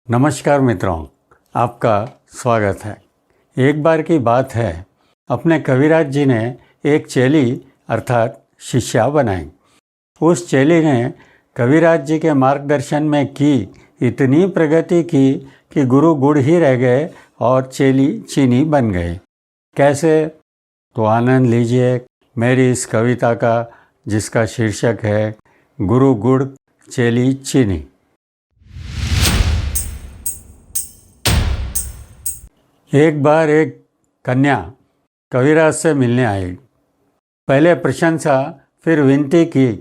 नमस्कार मित्रों, आपका स्वागत है। एक बार की बात है, अपने कविराज जी ने एक चेली अर्थात शिष्या बनाई। उस चेली ने कविराज जी के मार्गदर्शन में की इतनी प्रगति की कि गुरु गुड़ ही रह गए और चेली चीनी बन गई। कैसे? तो आनंद लीजिए मेरी इस कविता का, जिसका शीर्षक है गुरु गुड़ चेली चीनी। एक बार एक कन्या कविराज से मिलने आई। पहले प्रशंसा, फिर विनती की,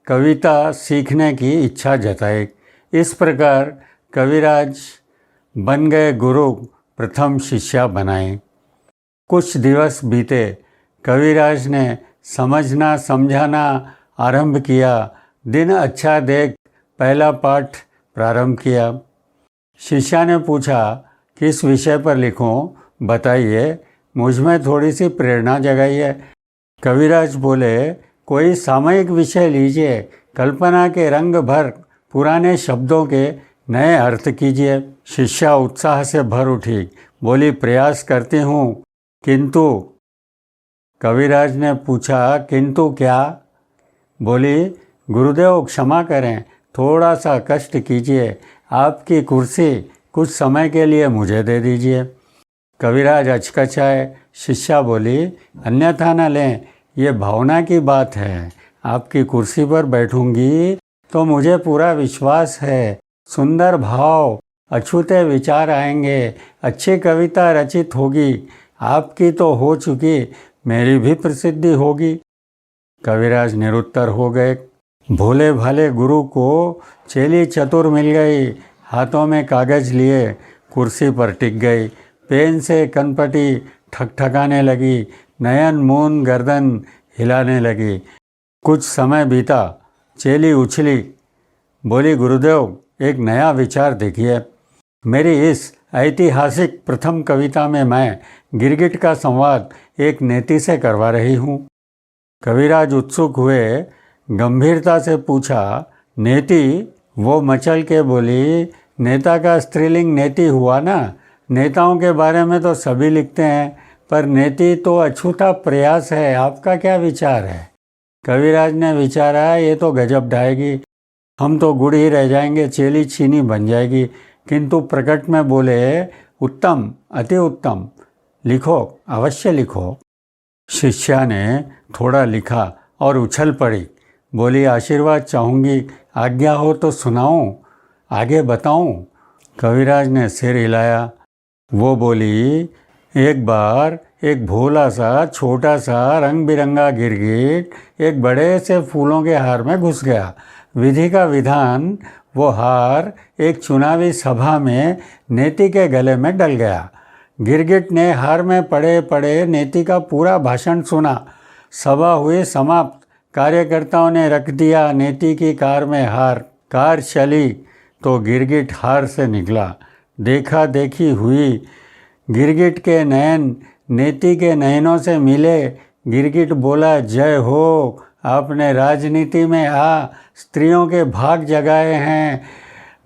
कविता सीखने की इच्छा जताई। इस प्रकार कविराज बन गए गुरु, प्रथम शिष्या बनाए। कुछ दिवस बीते, कविराज ने समझना समझाना आरंभ किया। दिन अच्छा देख पहला पाठ प्रारंभ किया। शिष्या ने पूछा, किस विषय पर लिखूं, बताइए, मुझ में थोड़ी सी प्रेरणा जगाइए। कविराज बोले, कोई सामयिक विषय लीजिए, कल्पना के रंग भर पुराने शब्दों के नए अर्थ कीजिए। शिष्या उत्साह से भर उठी, बोली, प्रयास करती हूँ, किंतु। कविराज ने पूछा, किंतु क्या? बोली, गुरुदेव क्षमा करें, थोड़ा सा कष्ट कीजिए, आपकी कुर्सी कुछ समय के लिए मुझे दे दीजिए। कविराज अचकचाए। शिष्या बोली, अन्यथा न लें, ये भावना की बात है। आपकी कुर्सी पर बैठूंगी तो मुझे पूरा विश्वास है, सुंदर भाव, अछूते विचार आएंगे, अच्छी कविता रचित होगी। आपकी तो हो चुकी, मेरी भी प्रसिद्धि होगी। कविराज निरुत्तर हो गए। भोले भाले गुरु को चेली चतुर मिल गई। हाथों में कागज लिए कुर्सी पर टिक गई। पेन से कनपटी ठकठकाने लगी, नयन मूंद गर्दन हिलाने लगी। कुछ समय बीता, चेली उछली, बोली, गुरुदेव एक नया विचार देखिए। मेरी इस ऐतिहासिक प्रथम कविता में मैं गिरगिट का संवाद एक नेति से करवा रही हूँ। कविराज उत्सुक हुए, गंभीरता से पूछा, नेति? वो मचल के बोली, नेता का स्त्रीलिंग नेति हुआ ना। नेताओं के बारे में तो सभी लिखते हैं, पर नेति तो अछूता प्रयास है। आपका क्या विचार है? कविराज ने विचारा, ये तो गजब ढाएगी, हम तो गुड़ ही रह जाएंगे, चेली चीनी बन जाएगी। किंतु प्रकट में बोले, उत्तम, अति उत्तम, लिखो, अवश्य लिखो। शिष्या ने थोड़ा लिखा और उछल पड़ी, बोली, आशीर्वाद चाहूँगी, आज्ञा हो तो सुनाऊं, आगे बताऊं? कविराज ने सिर हिलाया। वो बोली, एक बार एक भोला सा छोटा सा रंग बिरंगा गिरगिट एक बड़े से फूलों के हार में घुस गया। विधि का विधान, वो हार एक चुनावी सभा में नेति के गले में डल गया। गिरगिट ने हार में पड़े पड़े नेति का पूरा भाषण सुना। सभा हुई समाप्त। कार्यकर्ताओं ने रख दिया नेति की कार में हार। कार चली तो गिरगिट हार से निकला। देखा देखी हुई, गिरगिट के नयन नेति के नयनों से मिले। गिरगिट बोला, जय हो, आपने राजनीति में स्त्रियों के भाग जगाए हैं।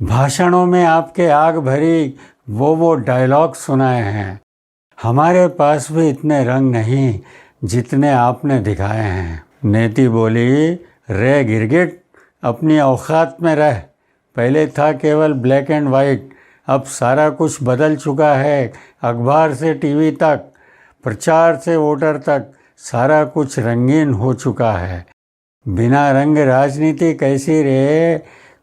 भाषणों में आपके आग भरी वो डायलॉग सुनाए हैं। हमारे पास भी इतने रंग नहीं जितने आपने दिखाए हैं। नेति बोली, रे गिरगिट, अपनी औकात में रह। पहले था केवल ब्लैक एंड वाइट, अब सारा कुछ बदल चुका है। अखबार से टीवी तक, प्रचार से वोटर तक, सारा कुछ रंगीन हो चुका है। बिना रंग राजनीति कैसी रे?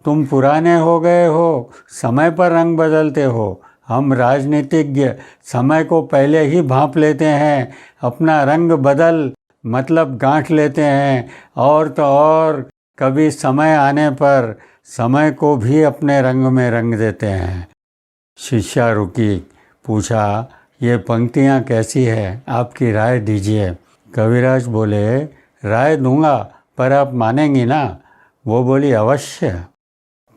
तुम पुराने हो गए हो, समय पर रंग बदलते हो। हम राजनीतिज्ञ समय को पहले ही भांप लेते हैं, अपना रंग बदल मतलब गांठ लेते हैं, और तो और कभी समय आने पर समय को भी अपने रंग में रंग देते हैं। शिष्या रुकी, पूछा, ये पंक्तियाँ कैसी है, आपकी राय दीजिए। कविराज बोले, राय दूंगा, पर आप मानेंगी ना? वो बोली, अवश्य।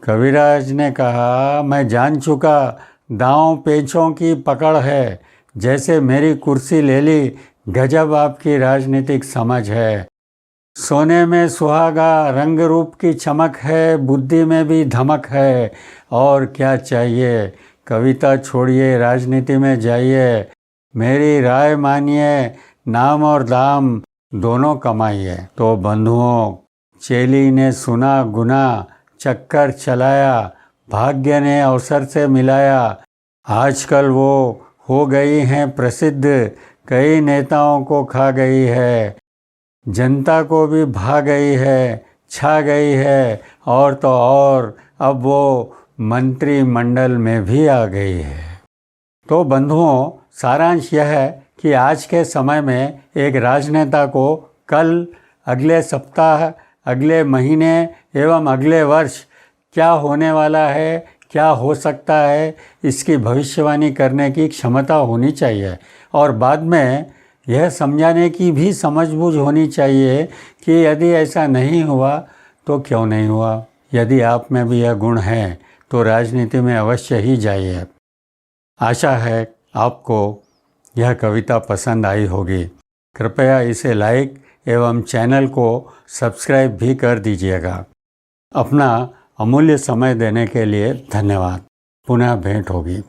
कविराज ने कहा, मैं जान चुका, दांव पेचों की पकड़ है। जैसे मेरी कुर्सी ले ली, गजब आपकी राजनीतिक समझ है। सोने में सुहागा रंग रूप की चमक है, बुद्धि में भी धमक है, और क्या चाहिए। कविता छोड़िए, राजनीति में जाइए, मेरी राय मानिए, नाम और दाम दोनों कमाइए। तो बंधुओं, चेली ने सुना गुना, चक्कर चलाया, भाग्य ने अवसर से मिलाया। आजकल वो हो गई हैं प्रसिद्ध, कई नेताओं को खा गई है, जनता को भी भा गई है, छा गई है, और तो और अब वो मंत्रिमंडल में भी आ गई है। तो बंधुओं, सारांश यह है कि आज के समय में एक राजनेता को कल, अगले सप्ताह, अगले महीने एवं अगले वर्ष क्या होने वाला है, क्या हो सकता है, इसकी भविष्यवाणी करने की क्षमता होनी चाहिए, और बाद में यह समझाने की भी समझबूझ होनी चाहिए कि यदि ऐसा नहीं हुआ तो क्यों नहीं हुआ। यदि आप में भी यह गुण है तो राजनीति में अवश्य ही जाइए। आशा है आपको यह कविता पसंद आई होगी। कृपया इसे लाइक एवं चैनल को सब्सक्राइब भी कर दीजिएगा। अपना अमूल्य समय देने के लिए धन्यवाद। पुनः भेंट होगी।